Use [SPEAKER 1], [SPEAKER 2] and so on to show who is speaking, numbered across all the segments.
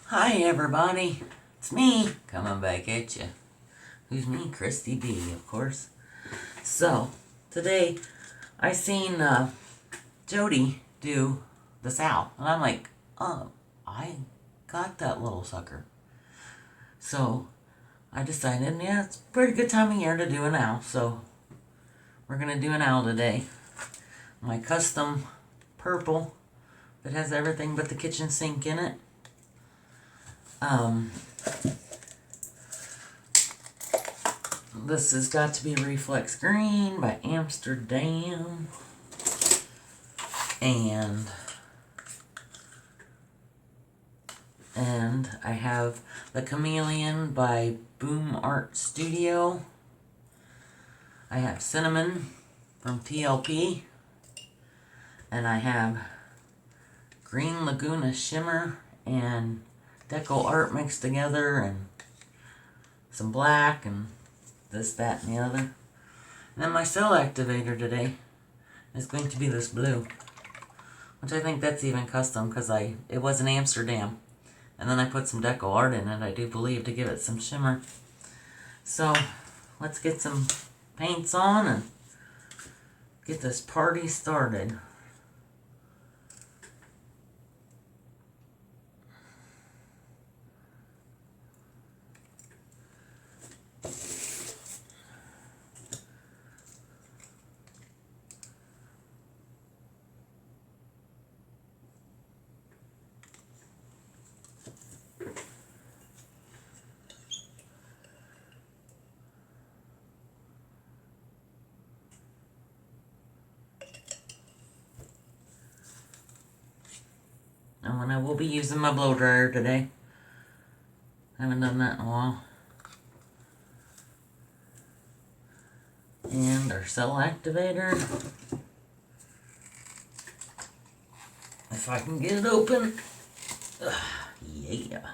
[SPEAKER 1] Hi everybody, it's me coming back at you. Who's me? Kristi B, of course. So, today I seen Jody do the sow, and I'm like, I got that little sucker. So, I decided, yeah, it's a pretty good time of year to do an owl, so we're gonna do an owl today. My custom purple that has everything but the kitchen sink in it. This has got to be Reflex Green by Amsterdam. And I have the Chameleon by Boom Art Studio. I have Cinnamon from TLP. And I have Green Laguna Shimmer and Deco Art mixed together, and some black and this, that, and the other. And then my cell activator today is going to be this blue, which I think that's even custom because it was in Amsterdam. And then I put some Deco Art in it, I do believe, to give it some shimmer. So, let's get some paints on and get this party started. And I will be using my blow dryer today. I haven't done that in a while. And our cell activator. If I can get it open. Yeah.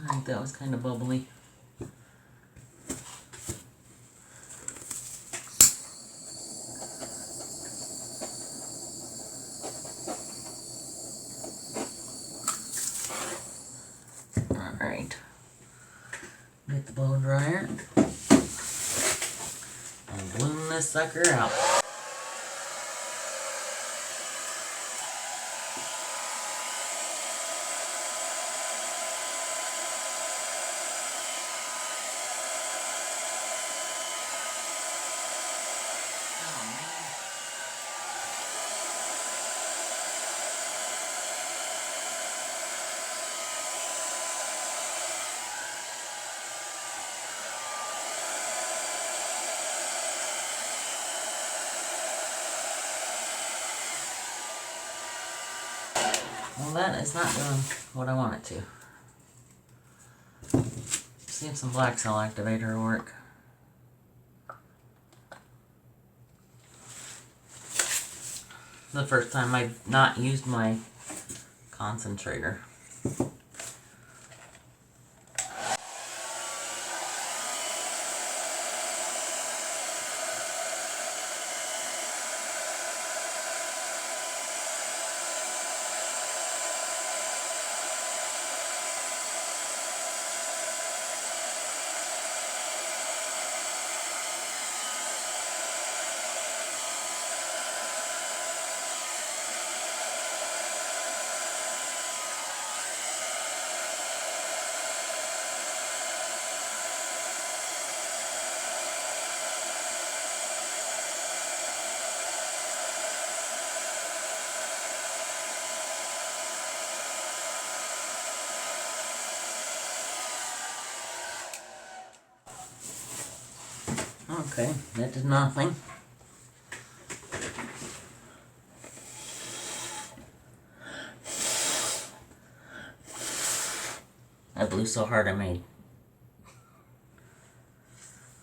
[SPEAKER 1] I think that was kind of bubbly. Alright. Get the blow dryer. And bloom this sucker out. Well, that is not doing what I want it to. See if some black cell activator will work. The first time I've not used my concentrator. Okay, that did nothing. I blew so hard I made.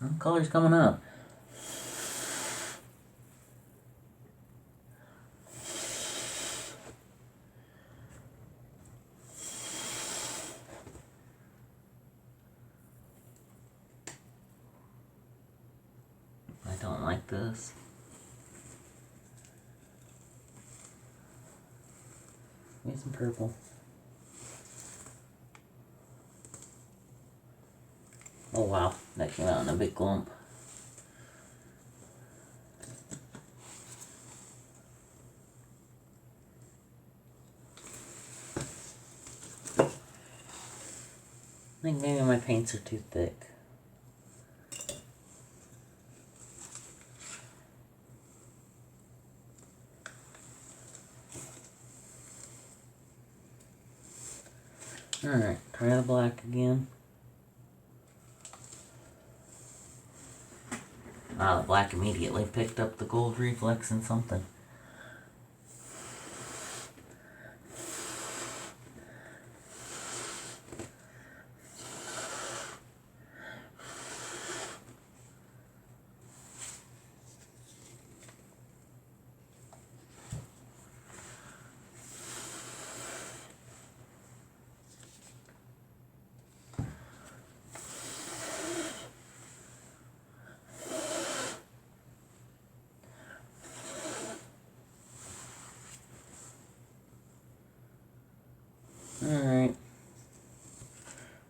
[SPEAKER 1] Well, color's coming up. Get some purple. Oh wow, that came out in a big clump. I think maybe my paints are too thick. Alright, try the black again. The black immediately picked up the gold reflex and something. Alright.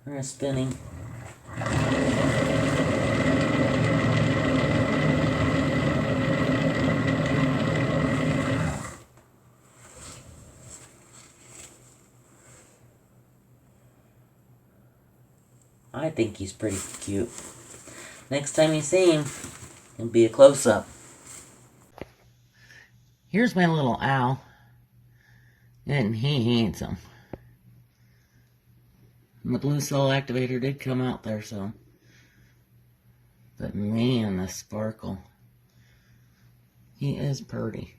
[SPEAKER 1] We're spinning. I think he's pretty cute. Next time you see him, it'll be a close-up. Here's my little owl. Isn't he handsome? And the blue cell activator did come out there, so. But man, the sparkle. He is pretty.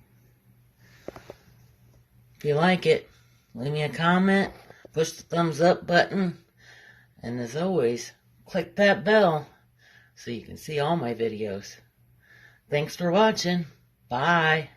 [SPEAKER 1] If you like it, leave me a comment, push the thumbs up button, and as always, click that bell so you can see all my videos. Thanks for watching. Bye.